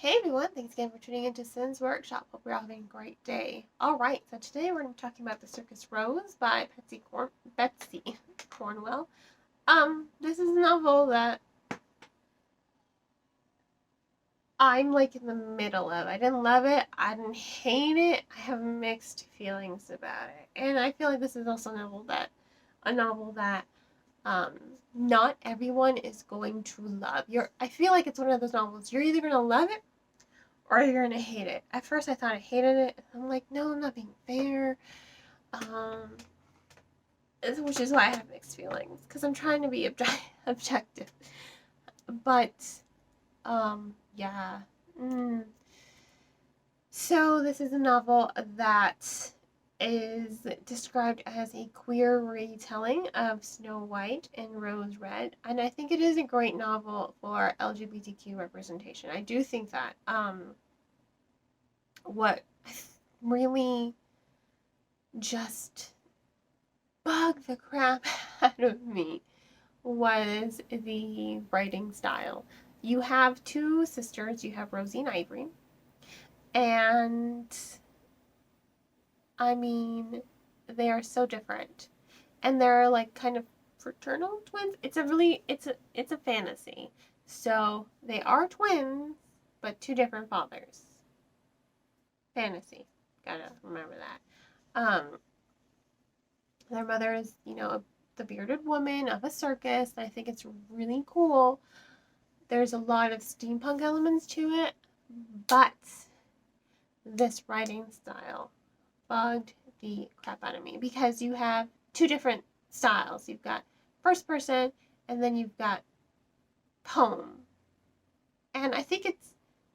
Hey everyone, thanks again for tuning into Sin's Workshop. Hope you're all having a great day. Alright, so today we're going to be talking about The Circus Rose by Betsy Cornwell. This is a novel that I'm like in the middle of. I didn't love it, I didn't hate it, I have mixed feelings about it. And I feel like this is also a novel that um not everyone is going to love. I feel like it's one of those novels, you're either gonna love it or you're gonna hate it. At first, I thought I hated it. I'm like, no, I'm not being fair. Um, which is why I have mixed feelings because I'm trying to be objective. But yeah. Mm. So this is a novel that is described as a queer retelling of Snow White and Rose Red, and I think it is a great novel for LGBTQ representation. I do think that. What really just bugged the crap out of me was the writing style. You have two sisters, you have Rosie and Ivory, and I mean, they are so different. And they're like kind of fraternal twins. It's a fantasy. So they are twins, but two different fathers. Fantasy. Gotta remember that. Their mother is, the bearded woman of a circus. I think it's really cool. There's a lot of steampunk elements to it, but this writing style bugged the crap out of me because you have two different styles. You've got first person and then you've got poem. And I think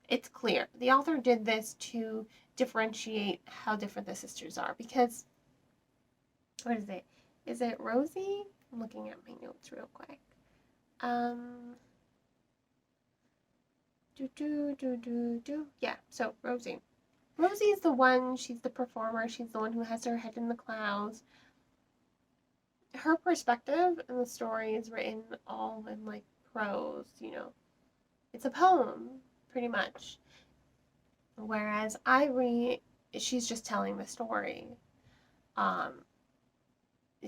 it's clear. The author did this to differentiate how different the sisters are because what is it? Is it Rosie? I'm looking at my notes real quick. Yeah, so Rosie. Rosie's the one, she's the performer, she's the one who has her head in the clouds. Her perspective in the story is written all in like prose. It's a poem, pretty much. Whereas Ivory, she's just telling the story. Um,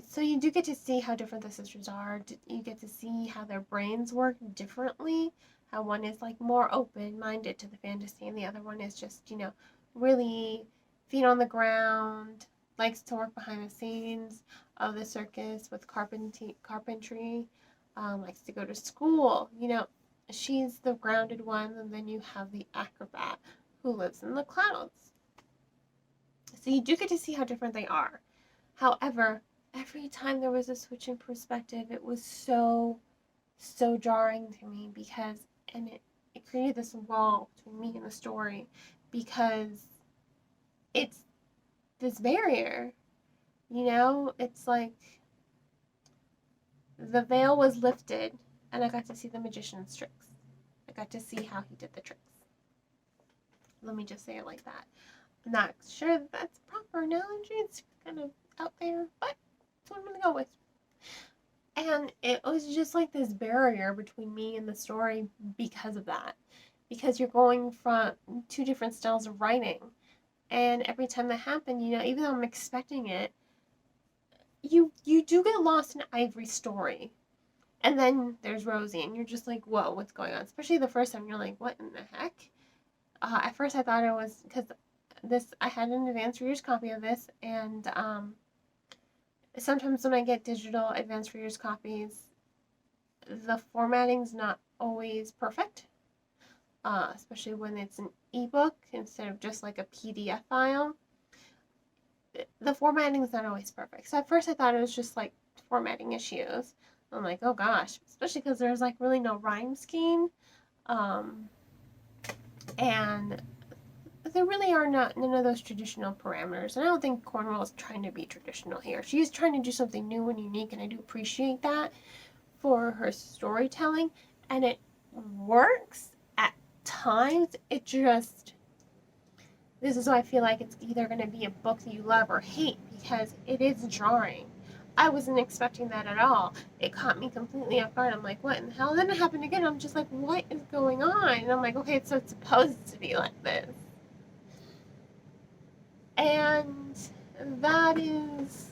so you do get to see how different the sisters are. You get to see how their brains work differently. How one is like more open-minded to the fantasy, and the other one is just, really feet on the ground, likes to work behind the scenes of the circus with carpentry, likes to go to school. She's the grounded one, and then you have the acrobat who lives in the clouds. So you do get to see how different they are. However, every time there was a switch in perspective, it was so, so jarring to me because, and it created this wall between me and the story because it's this barrier, it's like the veil was lifted and I got to see the magician's tricks. I got to see how he did the tricks. Let me just say it like that. I'm not sure that that's a proper analogy. It's kind of out there, but that's what I'm going to go with. And it was just like this barrier between me and the story because of that. Because you're going from two different styles of writing. And every time that happened, even though I'm expecting it, you do get lost in Ivory's story. And then there's Rosie, and you're just like, whoa, what's going on? Especially the first time, you're like, what in the heck? At first I thought it was because I had an advanced reader's copy of this, and sometimes when I get digital advanced reader's copies, the formatting's not always perfect, especially when it's an ebook instead of just like a PDF file. The formatting's not always perfect. So at first I thought it was just like formatting issues. I'm like, oh gosh, especially because there's like really no rhyme scheme. And there really are none of those traditional parameters. And I don't think Cornwell is trying to be traditional here. She's trying to do something new and unique, and I do appreciate that for her storytelling. And it works at times. This is why I feel like it's either going to be a book that you love or hate because it is jarring. I wasn't expecting that at all. It caught me completely off guard. I'm like, what in the hell? Then it happened again. I'm just like, what is going on? And I'm like, okay, so it's supposed to be like this. And that is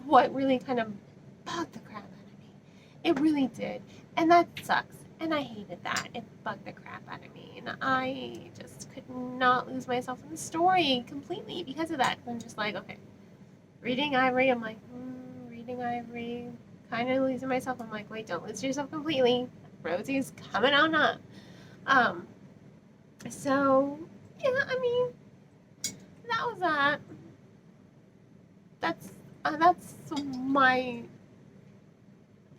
what really kind of bugged the crap out of me. It really did. And that sucks. And I hated that. It bugged the crap out of me. And I just could not lose myself in the story completely because of that. I'm just like, okay, reading Ivory, I'm like, reading Ivory, kind of losing myself. I'm like, wait, don't lose yourself completely. Rosie's coming on up. Um, so, yeah, I mean, that was that. That's my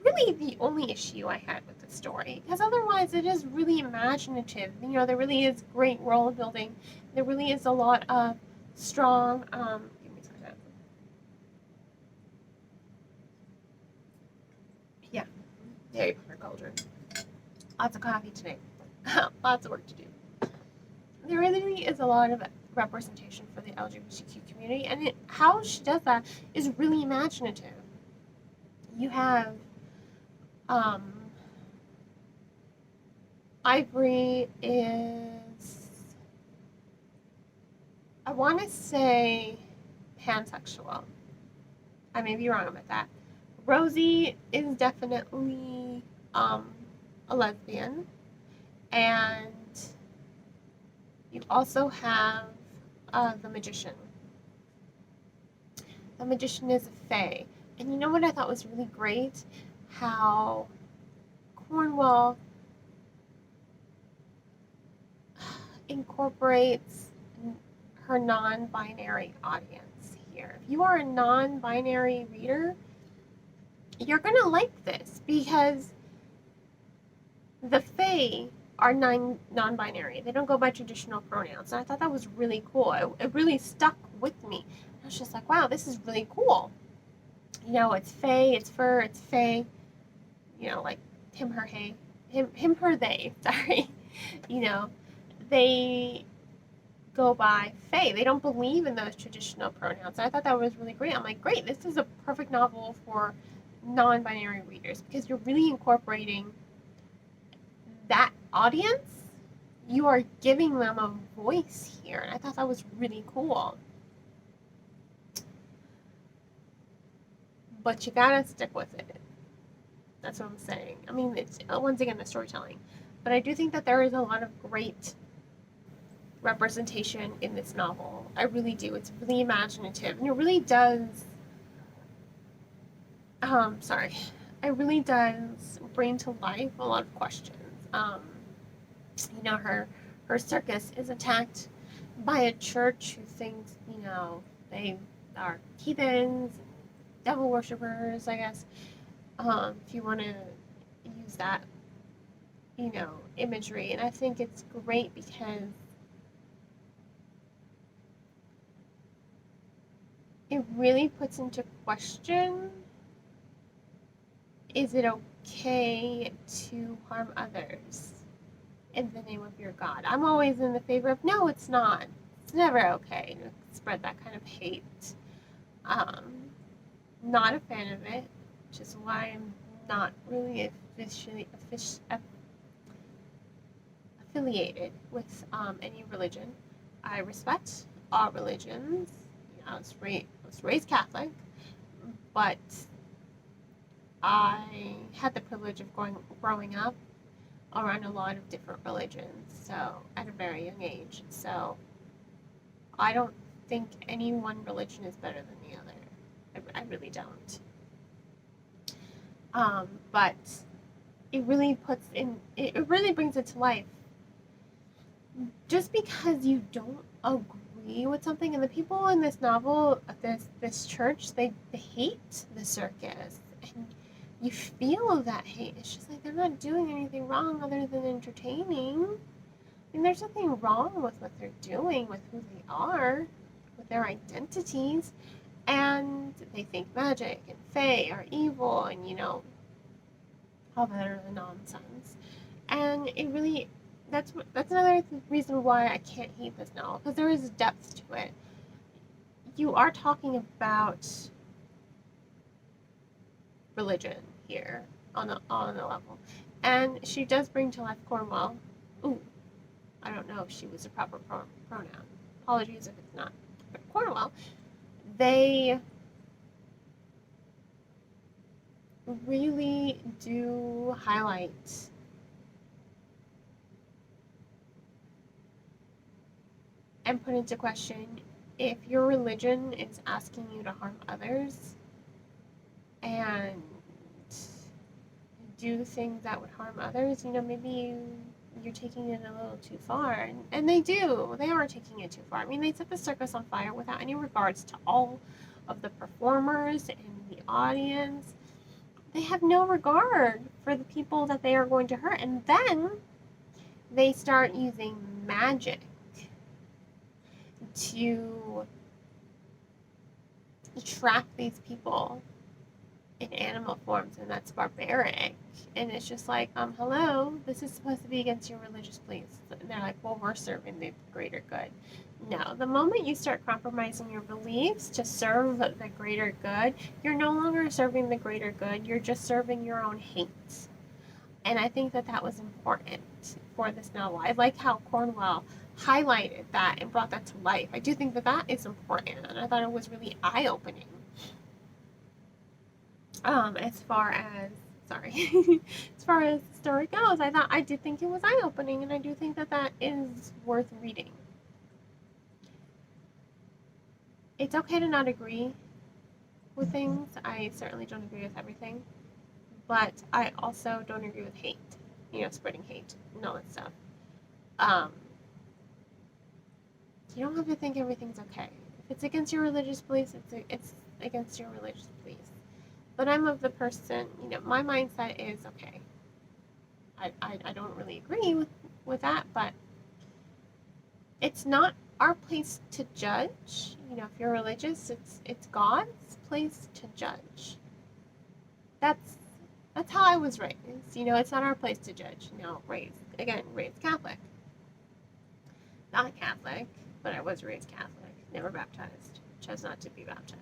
really the only issue I had with the story, because otherwise it is really imaginative. You know, there really is great world building. There really is a lot of strong. Give me a second. Yeah, Harry Potter cauldron. Lots of coffee today. Lots of work to do. There really is a lot of representation for the LGBTQ community, and how she does that is really imaginative. You have um, Ivory is, I want to say, pansexual. I may be wrong about that. Rosie is definitely a lesbian, and you also have the magician. The magician is a fae. And you know what I thought was really great? How Cornwell incorporates her non-binary audience here. If you are a non-binary reader, you're going to like this because the fae are non-binary. They don't go by traditional pronouns. And I thought that was really cool. It really stuck with me. I was just like, wow, this is really cool. You know, it's fae, it's fur, it's fae. You know, like him, her, hey. Him, her, they. Sorry. You know, they go by fae. They don't believe in those traditional pronouns. And I thought that was really great. I'm like, great, this is a perfect novel for non-binary readers because you're really incorporating that audience. You are giving them a voice here. And I thought that was really cool. But you gotta stick with it. That's what I'm saying. I mean, it's once again the storytelling. But I do think that there is a lot of great representation in this novel. I really do. It's really imaginative, and it really does. It really does bring to life a lot of questions. You know, her circus is attacked by a church who thinks, you know, they are heathens, devil worshippers, I guess. If you want to use that, you know, imagery, and I think it's great because it really puts into question, is it okay to harm others in the name of your God? I'm always in the favor of, no, it's not. It's never okay to spread that kind of hate. Not a fan of it, which is why I'm not really affiliated with any religion. I respect all religions. You know, I was raised Catholic, but I had the privilege of growing up around a lot of different religions, so at a very young age. So I don't think any one religion is better than the other. I really don't. But it really it really brings it to life. Just because you don't agree with something, and the people in this novel, this church, they hate the circus, and you feel that hate. It's just like they're not doing anything wrong other than entertaining. I mean, there's nothing wrong with what they're doing, with who they are, with their identities, and they think magic and fae are evil, and you know, all that other nonsense. And it really, that's another reason why I can't hate this novel, because there is depth to it. You are talking about religion here on a level. And she does bring to life Cornwall. Ooh, I don't know if she was a proper pronoun. Apologies if it's not. But Cornwall, they really do highlight and put into question if your religion is asking you to harm others and do things that would harm others, maybe you're taking it a little too far. And they do. They are taking it too far. I mean, they set the circus on fire without any regards to all of the performers and the audience. They have no regard for the people that they are going to hurt. And then they start using magic to trap these people in animal forms, and that's barbaric. And it's just like, hello, this is supposed to be against your religious beliefs. And they're like, well, we're serving the greater good. No, the moment you start compromising your beliefs to serve the greater good, you're no longer serving the greater good, you're just serving your own hate. And I think that was important for this novel. I like how Cornwell highlighted that and brought that to life. I do think that is important, and I thought it was really eye-opening. As far as the story goes, I did think it was eye-opening, and I do think that is worth reading. It's okay to not agree with things. I certainly don't agree with everything, but I also don't agree with hate, spreading hate and all that stuff. You don't have to think everything's okay. If it's against your religious beliefs, it's against your religious beliefs. But I'm of the person, my mindset is, okay, I don't really agree with that, but it's not our place to judge. If you're religious, it's God's place to judge. That's how I was raised. It's not our place to judge. Raised Catholic. Not Catholic, but I was raised Catholic. Never baptized. Chose not to be baptized.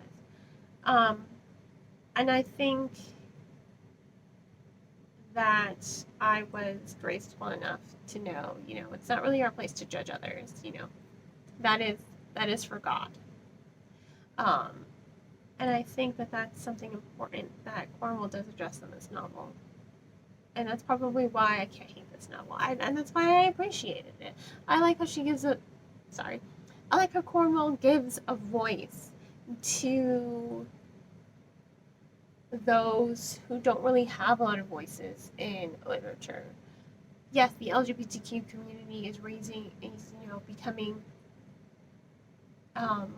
And I think that I was graceful enough to know, it's not really our place to judge others. That is for God. And I think that that's something important that Cornwell does address in this novel. And that's probably why I can't hate this novel. And that's why I appreciated it. I like how Cornwell gives a voice to those who don't really have a lot of voices in literature. Yes, the LGBTQ community is becoming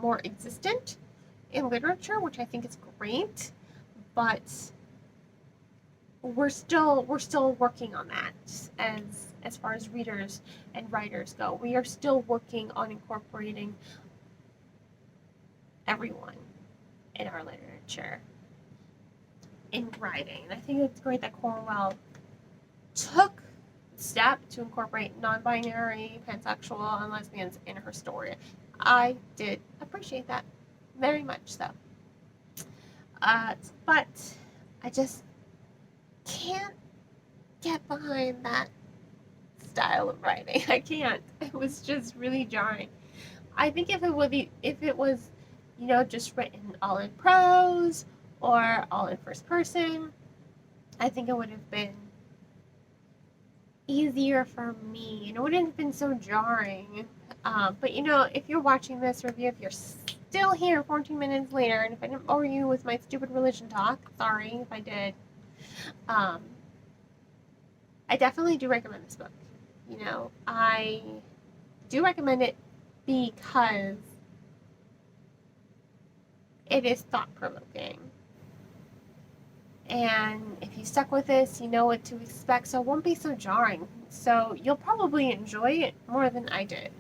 more existent in literature, which I think is great, but we're still working on that as far as readers and writers go. We are still working on incorporating everyone in our literature in writing. And I think it's great that Cornwell took the step to incorporate non-binary, pansexual, and lesbians in her story. I did appreciate that very much so. But I just can't get behind that style of writing. I can't. It was just really jarring. I think if it was, just written all in prose or all in first person, I think it would have been easier for me, and it wouldn't have been so jarring. But if you're watching this review, if you're still here 14 minutes later, and if I didn't bore you with my stupid religion talk, sorry if I did. I definitely do recommend this book. I do recommend it because it is thought-provoking. And if you stuck with this, you know what to expect, so it won't be so jarring. So you'll probably enjoy it more than I did,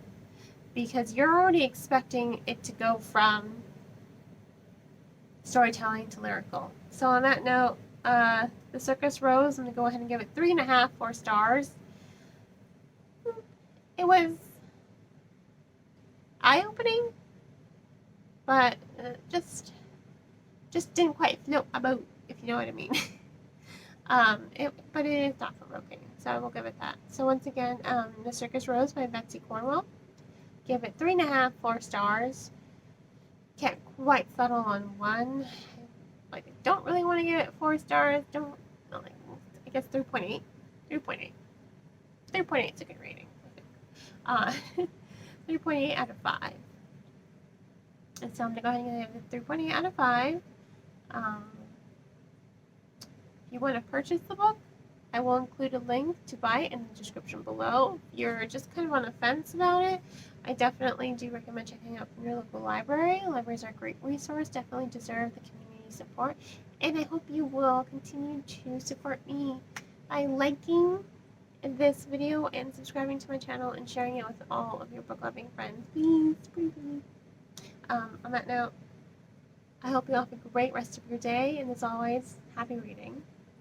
because you're already expecting it to go from storytelling to lyrical. So on that note, the Circus Rose, I'm going to go ahead and give it 3.5, 4 stars. It was eye-opening, but just didn't quite float my boat, if you know what I mean. But it is thought-provoking, so I will give it that. So once again, The Circus Rose by Betsy Cornwell. Give it 3.5, 4 stars. Can't quite settle on one. Like, I don't really want to give it 4 stars. Don't, like, I guess 3.8. 3.8. 3.8 is a good rating. Uh, 3.8 out of 5. And so I'm going to go ahead and give it 3.8 out of 5. If you want to purchase the book, I will include a link to buy it in the description below. If you're just kind of on the fence about it, I definitely do recommend checking out your local library. Libraries are a great resource, definitely deserve the community support. And I hope you will continue to support me by liking this video and subscribing to my channel and sharing it with all of your book loving friends. Please, please, please. On that note, I hope you all have a great rest of your day, and as always, happy reading.